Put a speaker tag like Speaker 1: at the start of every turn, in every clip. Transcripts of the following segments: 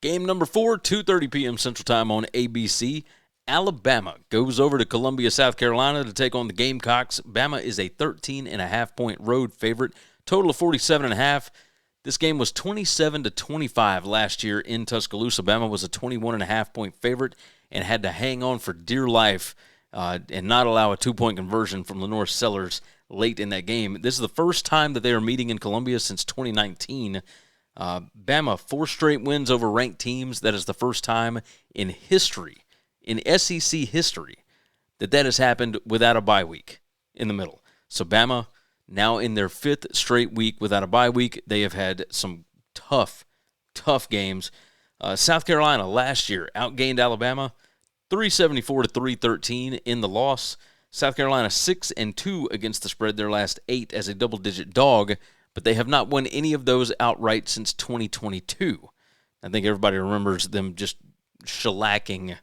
Speaker 1: Game number 4, 2:30 p.m. Central Time on ABC. Alabama goes over to Columbia, South Carolina to take on the Gamecocks. Bama is a 13.5-point road favorite, total of 47.5. This game was 27-25 last year in Tuscaloosa. Bama was a 21.5-point favorite and had to hang on for dear life and not allow a 2-point conversion from Lenore Sellers late in that game. This is the first time that they are meeting in Columbia since 2019. Bama, 4 straight wins over ranked teams. That is the first time in history, in SEC history, that has happened without a bye week in the middle. So Bama, now in their 5th straight week without a bye week. They have had some tough games. South Carolina last year outgained Alabama 374-313 in the loss. South Carolina 6-2 against the spread their last 8 as a double-digit dog, but they have not won any of those outright since 2022. I think everybody remembers them just shellacking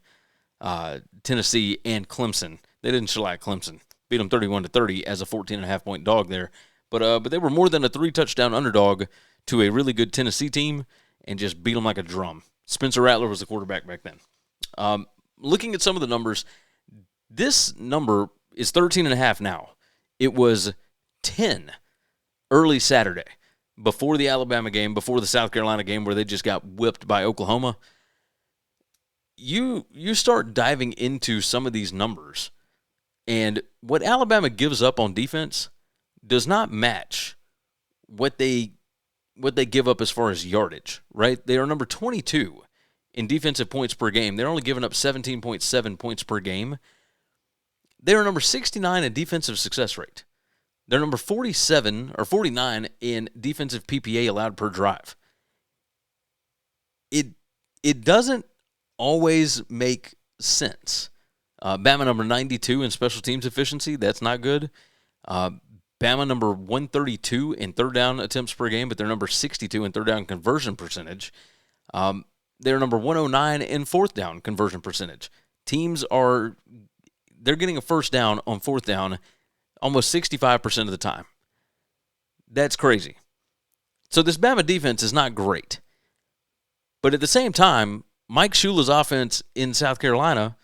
Speaker 1: Tennessee and Clemson. They didn't shellac Clemson. Beat them 31-30 as a 14.5-point dog there. But they were more than a 3-touchdown underdog to a really good Tennessee team and just beat them like a drum. Spencer Rattler was the quarterback back then. Looking at some of the numbers, this number is 13.5 now. It was 10 early Saturday before the Alabama game, before the South Carolina game where they just got whipped by Oklahoma. You start diving into some of these numbers, and what Alabama gives up on defense does not match what they give up as far as yardage, right? They are number 22 in defensive points per game. They're only giving up 17.7 points per game. They are number 69 in defensive success rate. They're number 47 or 49 in defensive PPA allowed per drive. It doesn't always make sense. Bama number 92 in special teams efficiency. That's not good. Bama number 132 in third down attempts per game, but they're number 62 in third down conversion percentage. They're number 109 in fourth down conversion percentage. They're getting a first down on fourth down almost 65% of the time. That's crazy. So this Bama defense is not great. But at the same time, Mike Shula's offense in South Carolina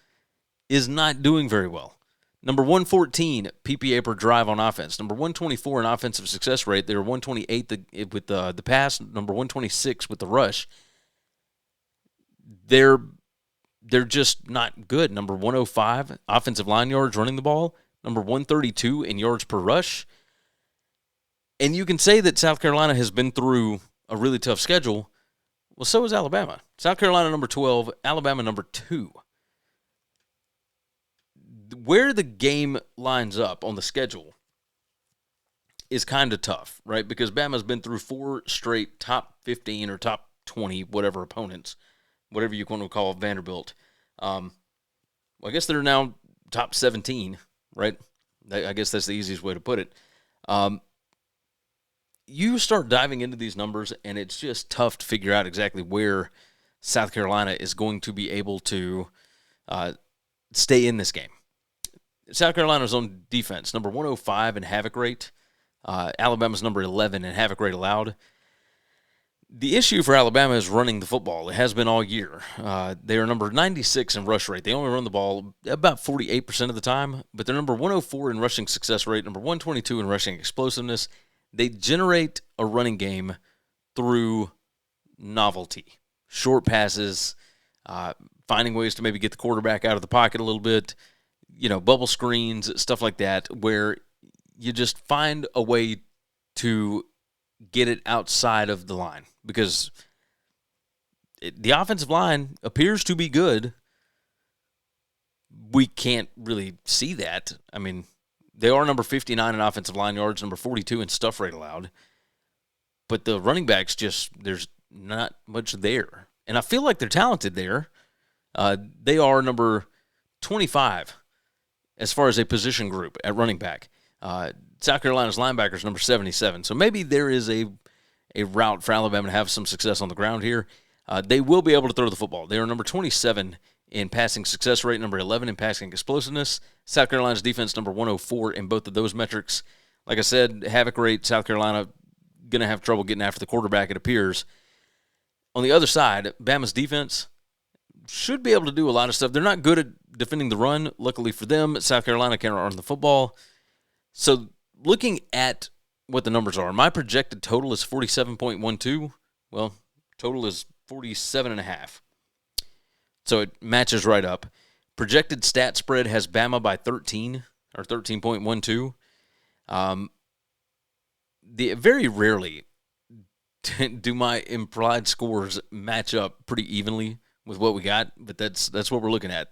Speaker 1: is not doing very well. Number 114 PPA per drive on offense. Number 124 in offensive success rate. They were 128 with the pass. Number 126 with the rush. They're just not good. Number 105 offensive line yards running the ball. Number 132 in yards per rush. And you can say that South Carolina has been through a really tough schedule. Well, so is Alabama. South Carolina number 12, Alabama number 2. Where the game lines up on the schedule is kind of tough, right? Because Bama's been through 4 straight top 15 or top 20, whatever opponents, whatever you want to call Vanderbilt. I guess they're now top 17, right? I guess that's the easiest way to put it. You start diving into these numbers, and it's just tough to figure out exactly where South Carolina is going to be able to stay in this game. South Carolina's on defense, number 105 in havoc rate. Alabama's number 11 in havoc rate allowed. The issue for Alabama is running the football. It has been all year. They are number 96 in rush rate. They only run the ball about 48% of the time, but they're number 104 in rushing success rate, number 122 in rushing explosiveness. They generate a running game through novelty, short passes, finding ways to maybe get the quarterback out of the pocket a little bit, bubble screens, stuff like that, where you just find a way to get it outside of the line because the offensive line appears to be good. We can't really see that. I mean, they are number 59 in offensive line yards, number 42 in stuff rate allowed. But the running backs there's not much there. And I feel like they're talented there. They are number 25 as far as a position group at running back. South Carolina's linebackers number 77. So maybe there is a route for Alabama to have some success on the ground here. They will be able to throw the football. They are number 27 in passing success rate, number 11 in passing explosiveness. South Carolina's defense number 104 in both of those metrics. Like I said, havoc rate, South Carolina going to have trouble getting after the quarterback, it appears. On the other side, Bama's defense should be able to do a lot of stuff. They're not good at defending the run. Luckily for them, South Carolina can run the football. So looking at what the numbers are, my projected total is 47.12. Well, total is 47.5. So it matches right up. Projected stat spread has Bama by 13 or 13.12. Very rarely do my implied scores match up pretty evenly with what we got, but that's what we're looking at.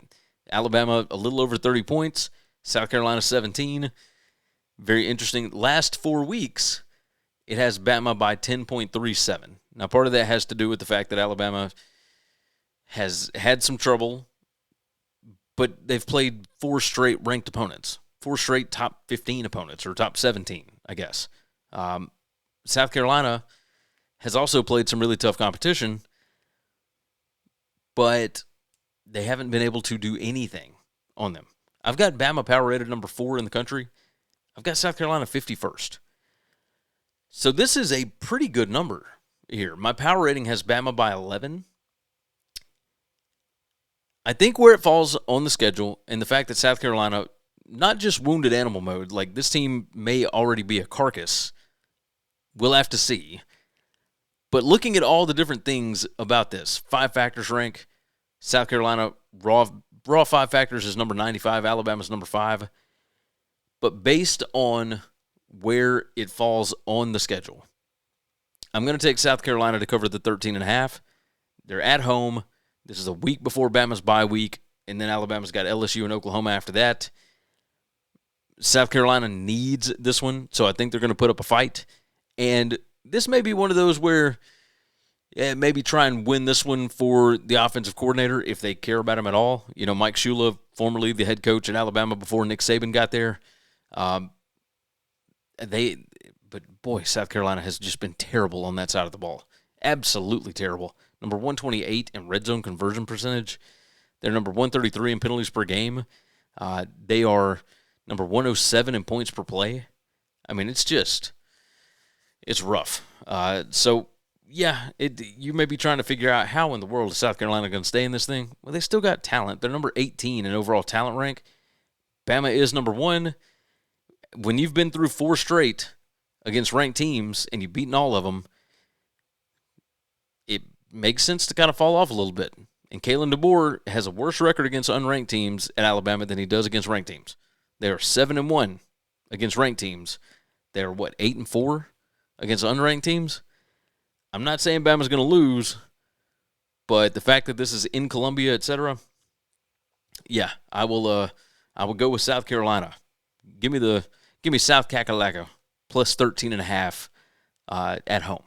Speaker 1: Alabama a little over 30 points, South Carolina 17. Very interesting. Last 4 weeks, it has Bama by 10.37. Now, part of that has to do with the fact that Alabama has had some trouble, but they've played 4 straight ranked opponents, 4 straight top 15 opponents, or top 17, I guess. South Carolina has also played some really tough competition, but they haven't been able to do anything on them. I've got Bama power rated number 4 in the country. I've got South Carolina 51st. So this is a pretty good number here. My power rating has Bama by 11. I think where it falls on the schedule and the fact that South Carolina, not just wounded animal mode, like this team may already be a carcass, we'll have to see. But looking at all the different things about this, 5 factors rank, South Carolina raw 5 factors is number 95, Alabama's number 5. But based on where it falls on the schedule, I'm going to take South Carolina to cover the 13.5. They're at home. This is a week before Bama's bye week, and then Alabama's got LSU and Oklahoma after that. South Carolina needs this one, so I think they're going to put up a fight. And this may be one of those where maybe try and win this one for the offensive coordinator if they care about him at all. You know, Mike Shula, formerly the head coach at Alabama before Nick Saban got there. But boy, South Carolina has just been terrible on that side of the ball. Absolutely terrible. Number 128 in red zone conversion percentage. They're number 133 in penalties per game. They are number 107 in points per play. I mean, it's rough. You may be trying to figure out how in the world is South Carolina going to stay in this thing. Well, they still got talent. They're number 18 in overall talent rank. Bama is number 1. When you've been through 4 straight against ranked teams and you've beaten all of them, it makes sense to kind of fall off a little bit. And Kalen DeBoer has a worse record against unranked teams at Alabama than he does against ranked teams. They are 7-1 against ranked teams. They're 8-4 against unranked teams. I'm not saying Bama's going to lose, but the fact that this is in Columbia, etc. Yeah, I will go with South Carolina. Give me South Kakalaka plus 13.5 at home.